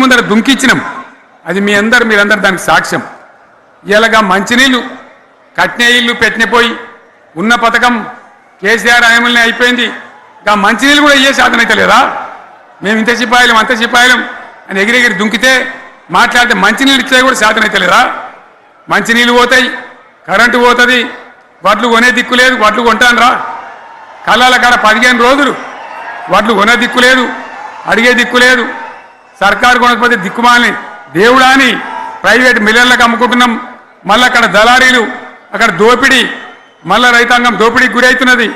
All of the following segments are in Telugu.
ముందర దుంకిచ్చినాం. అది మీరందరూ దానికి సాక్ష్యం. ఇలాగా మంచినీళ్ళు కట్నే ఇల్లు పెట్టినపోయి ఉన్న పథకం కేసీఆర్ ఆయమల్ని అయిపోయింది. ఇంకా మంచినీళ్ళు కూడా ఇయ్యే శాతం అయితే లేదా? మేము ఇంత సిపాయిలం అంత సిపాయిలం అని ఎగిరెగిరి దుంకితే మాట్లాడితే మంచినీళ్ళు ఇచ్చే కూడా శాతం అయితే లేదా? మంచినీళ్ళు పోతాయి, కరెంటు పోతుంది, వడ్లు కొనే దిక్కు లేదు. వడ్లు కొంటాను రా కళ్ళాల కాడ 15 రోజులు వడ్లు కొనే దిక్కు లేదు, అడిగే దిక్కు లేదు. సర్కారు కొనకపోతే దిక్కుమాలని దేవుడా అని ప్రైవేట్ మిల్లర్లకు అమ్ముకుంటున్నాం. మళ్ళీ అక్కడ దళారీలు, అక్కడ దోపిడీ, మళ్ళీ రైతాంగం దోపిడీకి గురవుతున్నది.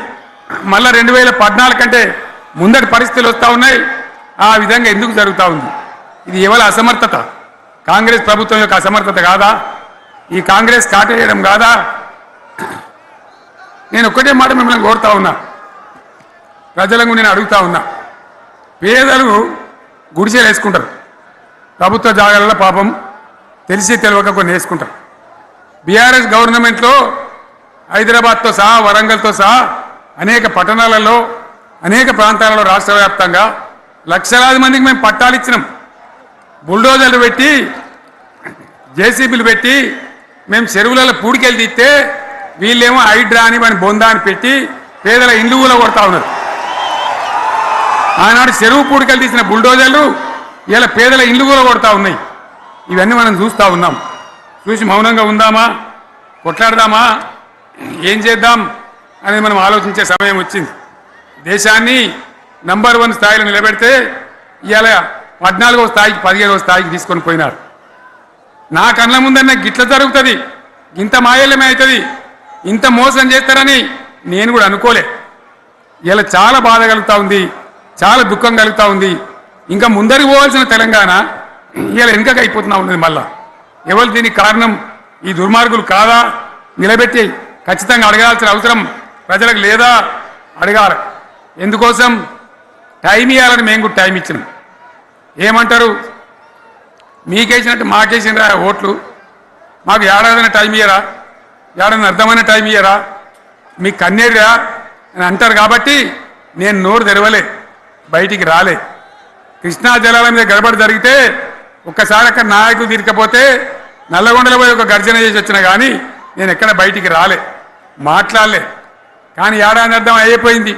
మళ్ళీ 2014 కంటే ముందటి పరిస్థితులు వస్తూ ఉన్నాయి. ఆ విధంగా ఎందుకు జరుగుతూ ఉంది? ఇది ఎవరి అసమర్థత? కాంగ్రెస్ ప్రభుత్వం యొక్క అసమర్థత కాదా? ఈ కాంగ్రెస్ కాటేయడం కాదా? నేను ఒక్కటే మాట మిమ్మల్ని కోరుతా ఉన్నా, ప్రజలకు నేను అడుగుతా ఉన్నా. పేదలు గుడిసెలు వేసుకుంటారు, ప్రభుత్వ జాగాలలో పాపం తెలిసి తెలియక కొన్ని వేసుకుంటారు. బీఆర్ఎస్ గవర్నమెంట్లో హైదరాబాద్తో సహా వరంగల్తో సహా అనేక పట్టణాలలో అనేక ప్రాంతాలలో రాష్ట్ర వ్యాప్తంగా లక్షలాది మందికి మేము పట్టాలు ఇచ్చినాం. బుల్డోజర్లు పెట్టి జేసీబీలు పెట్టి మేము చెరువులలో పూడికెళ్ళి తీస్తే వీళ్ళేమో హైడ్రా అని మన బొందా అని పెట్టి పేదల ఇండ్లు కూడా కొడతా ఉన్నారు. ఆనాడు చెరువు పూడికెళ్ళి తీసిన బుల్డోజర్లు ఇలా పేదల ఇండ్లు కూడా కొడతా ఉన్నాయి. ఇవన్నీ మనం చూస్తూ ఉన్నాం. చూసి మౌనంగా ఉందామా, కొట్లాడదామా, ఏం చేద్దాం అనేది మనం ఆలోచించే సమయం వచ్చింది. దేశాన్ని నంబర్ 1 స్థాయిలో నిలబెడితే ఇవాళ 14వ స్థాయికి 15వ స్థాయికి తీసుకొని పోయినారు. నా కళ్ళ ముందన్న గిట్ల జరుగుతుంది, ఇంత మాయల్యమే అవుతుంది, ఇంత మోసం చేస్తారని నేను కూడా అనుకోలే. ఇలా చాలా బాధ కలుగుతూ ఉంది, చాలా దుఃఖం కలుగుతూ ఉంది. ఇంకా ముందరికి పోవాల్సిన తెలంగాణ ఇలా వెనుకకు అయిపోతున్నా ఉన్నది. మళ్ళా ఎవరు దీనికి కారణం? ఈ దుర్మార్గులు కాదా? నిలబెట్టి ఖచ్చితంగా అడగాల్సిన అవసరం ప్రజలకు లేదా? అడగాలి. ఎందుకోసం? టైం ఇవ్వాలని మేము కూడా టైం ఇచ్చినాం. ఏమంటారు? మీకేసినట్టు మాకేసినరా ఓట్లు, మాకు ఏడాదైనా టైం ఇయ్యరా, ఏడాది అర్థమైన టైం ఇయ్యరా, మీకు కన్నేరురా అని అంటారు. కాబట్టి నేను నోరు తెరవలే, బయటికి రాలే. కృష్ణా జలాల మీద గడబడి జరిగితే ఒక్కసారి అక్కడ నాయకులు తీరికపోతే నల్లగొండలో పోయి ఒక గర్జన చేసి వచ్చినా కానీ నేను ఎక్కడ బయటికి రాలే, మాట్లాడలే. కానీ ఏడాది అర్థం అయిపోయింది,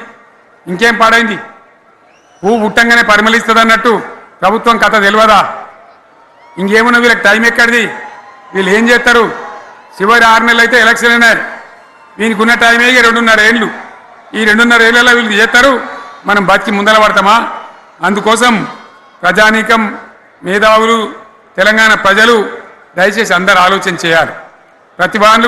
ఇంకేం పాడైంది? పువ్వు పుట్టంగానే పరిమళిస్తుంది అన్నట్టు ప్రభుత్వం కథ తెలియదా? ఇంకేమన్నా వీళ్ళకి టైం ఎక్కడిది? వీళ్ళు ఏం చేస్తారు? చివరి 6 నెలలు అయితే ఎలక్షన్ అయినారు. వీనికి ఉన్న టైమే 2.5 ఏళ్ళు. ఈ 2.5 ఏళ్ళలో వీళ్ళు చేస్తారు, మనం బతికి ముందర పడతామా? అందుకోసం ప్రజానీకం, మేధావులు, తెలంగాణ ప్రజలు దయచేసి అందరూ ఆలోచన చేయాలి. ప్రతిభాన్లు